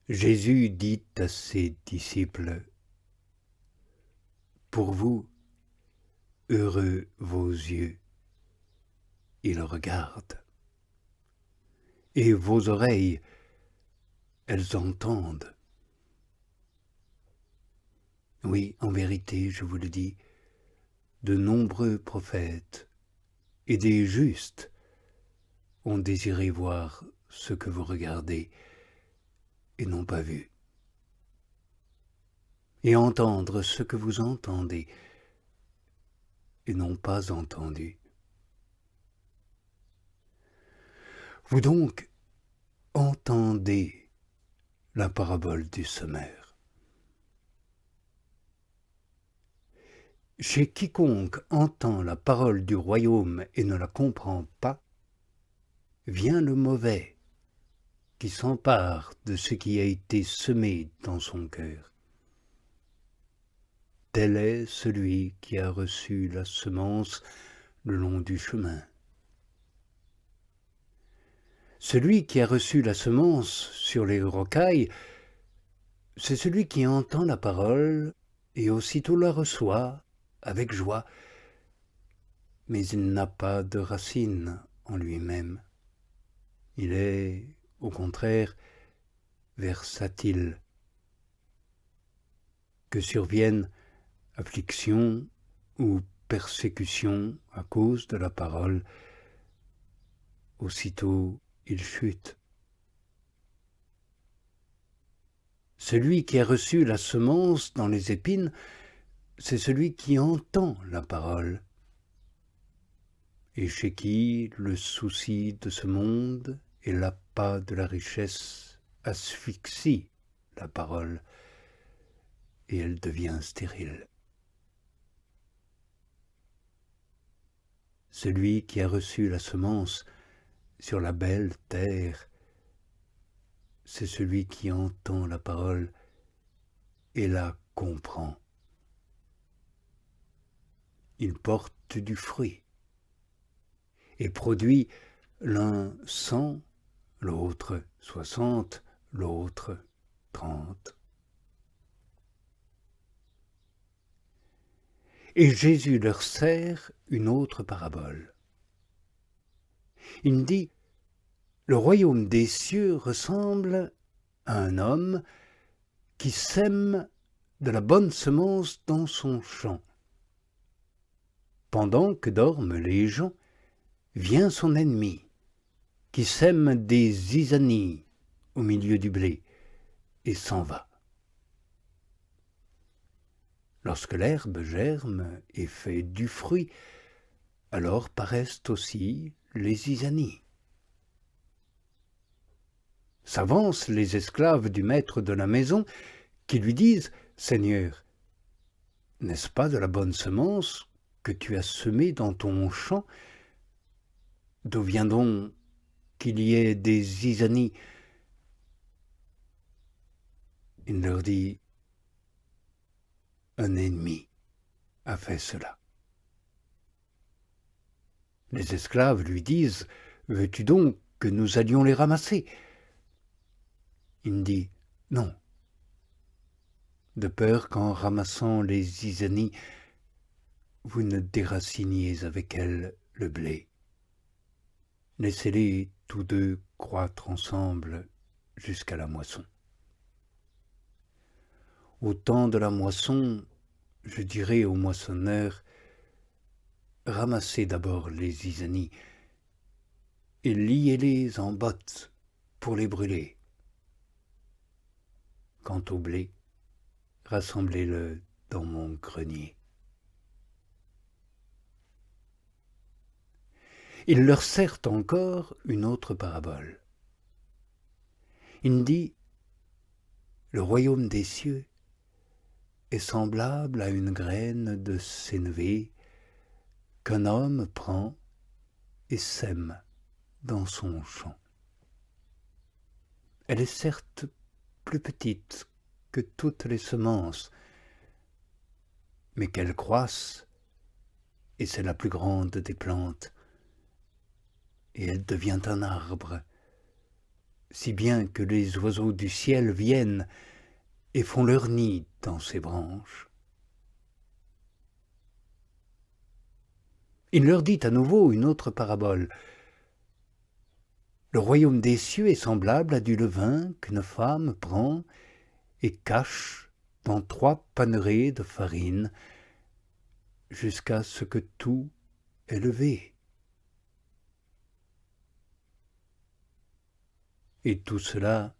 Jésus dit à ses disciples, « Pour vous, heureux vos yeux, ils regardent, et vos oreilles, elles entendent. Oui, en vérité, je vous le dis, de nombreux prophètes et des justes ont désiré voir ce que vous regardez et n'ont pas vu, et entendre ce que vous entendez et n'ont pas entendu. Vous donc entendez la parabole du semeur. Chez quiconque entend la parole du royaume et ne la comprend pas, vient le mauvais qui s'empare de ce qui a été semé dans son cœur. Tel est celui qui a reçu la semence le long du chemin. Celui qui a reçu la semence sur les rocailles, c'est celui qui entend la parole et aussitôt la reçoit avec joie, mais il n'a pas de racine en lui-même. Il est, au contraire, versatile. Que surviennent affliction ou persécution à cause de la parole, aussitôt il chute. Celui qui a reçu la semence dans les épines, c'est celui qui entend la parole, et chez qui le souci de ce monde et l'appât de la richesse asphyxie la parole, et elle devient stérile. Celui qui a reçu la semence sur la belle terre, c'est celui qui entend la parole et la comprend. Il porte du fruit et produit l'un 100, l'autre 60, l'autre 30. Et Jésus leur sert une autre parabole. Il dit, « Le royaume des cieux ressemble à un homme qui sème de la bonne semence dans son champ. Pendant que dorment les gens, vient son ennemi, qui sème des zizanies au milieu du blé, et s'en va. Lorsque l'herbe germe et fait du fruit, alors paraissent aussi les zizanies. S'avancent les esclaves du maître de la maison, qui lui disent, « Seigneur, n'est-ce pas de la bonne semence que tu as semée dans ton champ? D'où vient donc qu'il y ait des zizanies ?» Il leur dit, « Un ennemi a fait cela. » Les esclaves lui disent, « Veux-tu donc que nous allions les ramasser ?» Il dit, « Non, de peur qu'en ramassant les zizanies, vous ne déraciniez avec elles le blé. Laissez-les tous deux croître ensemble jusqu'à la moisson. Au temps de la moisson, je dirai aux moissonneurs, ramassez d'abord les zizanies et liez-les en bottes pour les brûler. Quant au blé, rassemblez-le dans mon grenier. » Il leur sert encore une autre parabole. Il dit, « Le royaume des cieux est semblable à une graine de sénévé qu'un homme prend et sème dans son champ. Elle est certes plus petite que toutes les semences, mais qu'elle croisse, et c'est la plus grande des plantes, et elle devient un arbre, si bien que les oiseaux du ciel viennent et font leur nid dans ses branches. Il leur dit à nouveau une autre parabole. Le royaume des cieux est semblable à du levain qu'une femme prend et cache dans 3 panerets de farine jusqu'à ce que tout est levé. Et tout cela,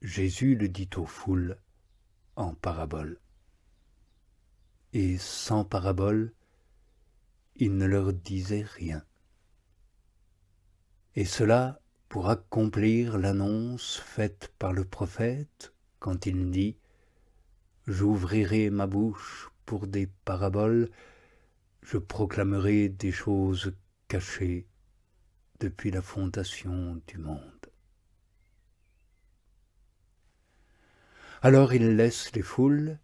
Jésus le dit aux foules en parabole. Et sans parabole, il ne leur disait rien. Et cela pour accomplir l'annonce faite par le prophète quand il dit « J'ouvrirai ma bouche pour des paraboles, je proclamerai des choses cachées depuis la fondation du monde. » Alors il laisse les foules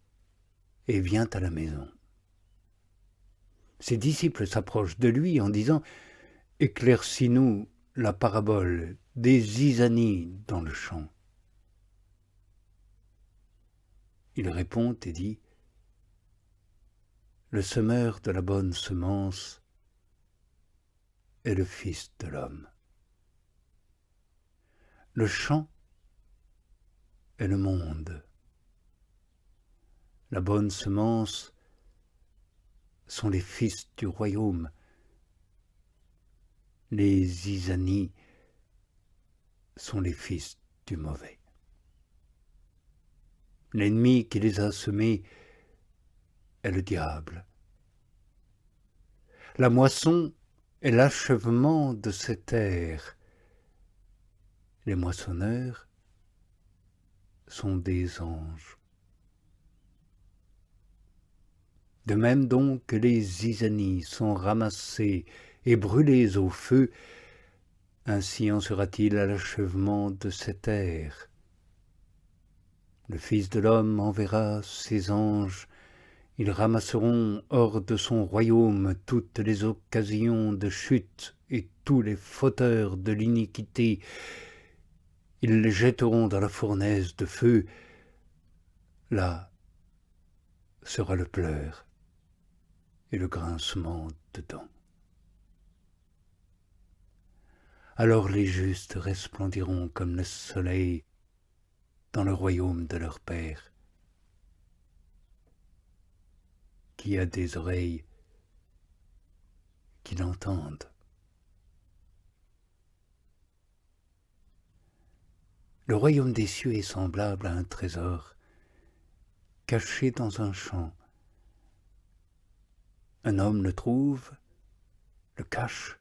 et vient à la maison. Ses disciples s'approchent de lui en disant « Éclaircis-nous la parabole des isanies dans le champ. » Il répond et dit « Le semeur de la bonne semence est le Fils de l'homme. Le champ est le monde. La bonne semence sont les fils du royaume. Les isanies sont les fils du mauvais. L'ennemi qui les a semés est le diable. La moisson est l'achèvement de cette ère. Les moissonneurs sont des anges. De même donc que les isanies sont ramassées et brûlées au feu, ainsi en sera-t-il à l'achèvement de cette ère. Le Fils de l'homme enverra ses anges, ils ramasseront hors de son royaume toutes les occasions de chute et tous les fauteurs de l'iniquité. Ils les jetteront dans la fournaise de feu. Là sera le pleur et le grincement de dents. Alors les justes resplendiront comme le soleil dans le royaume de leur Père. Qui a des oreilles, qui l'entendent. Le royaume des cieux est semblable à un trésor caché dans un champ. Un homme le trouve, le cache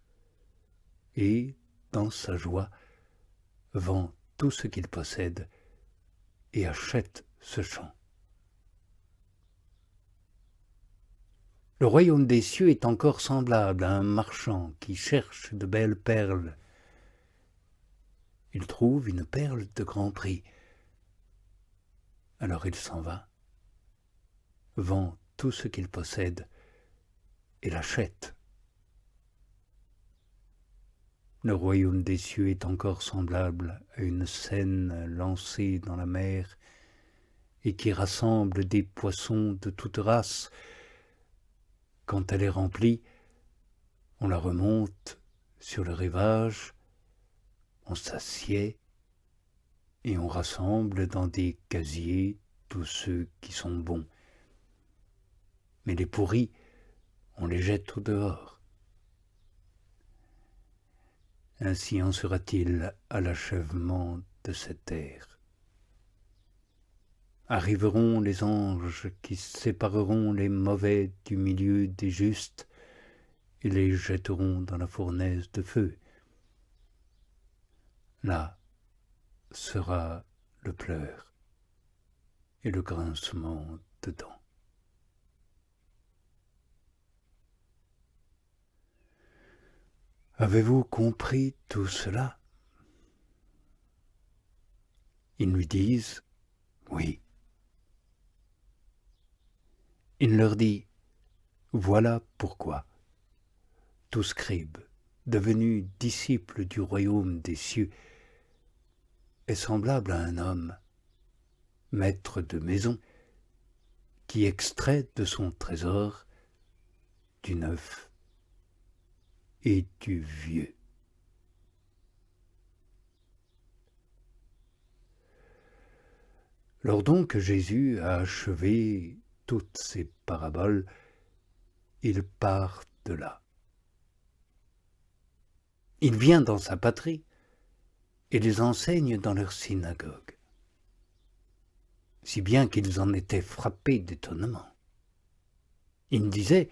et, dans sa joie, vend tout ce qu'il possède et achète ce champ. Le royaume des cieux est encore semblable à un marchand qui cherche de belles perles. Il trouve une perle de grand prix. Alors il s'en va, vend tout ce qu'il possède et l'achète. Le royaume des cieux est encore semblable à une seine lancée dans la mer et qui rassemble des poissons de toute race. Quand elle est remplie, on la remonte sur le rivage, on s'assied et on rassemble dans des casiers tous ceux qui sont bons. Mais les pourris, on les jette au dehors. Ainsi en sera-t-il à l'achèvement de cette ère. Arriveront les anges qui sépareront les mauvais du milieu des justes et les jetteront dans la fournaise de feu. Là sera le pleur et le grincement de dents. Avez-vous compris tout cela? Ils lui disent « Oui ». Il leur dit « Voilà pourquoi tout scribe, devenu disciple du royaume des cieux, est semblable à un homme, maître de maison, qui extrait de son trésor du neuf et du vieux. Lors donc que Jésus a achevé toutes ces paraboles, il part de là. Il vient dans sa patrie et les enseigne dans leur synagogue, si bien qu'ils en étaient frappés d'étonnement. Ils disaient: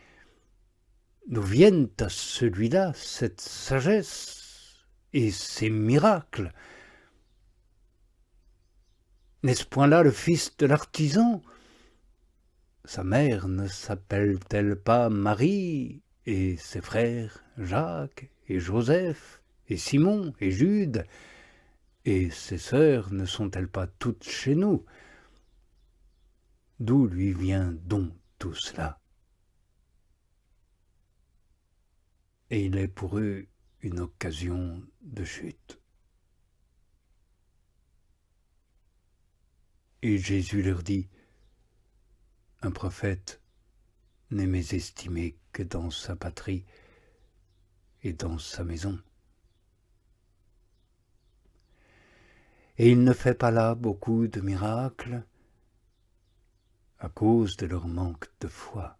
d'où viennent à celui-là cette sagesse et ces miracles? N'est-ce point là le fils de l'artisan? Sa mère ne s'appelle-t-elle pas Marie, et ses frères Jacques et Joseph et Simon et Jude, et ses sœurs ne sont-elles pas toutes chez nous? D'où lui vient donc tout cela? Et il est pour eux une occasion de chute. Et Jésus leur dit: un prophète n'est mésestimé que dans sa patrie et dans sa maison. Et il ne fait pas là beaucoup de miracles à cause de leur manque de foi.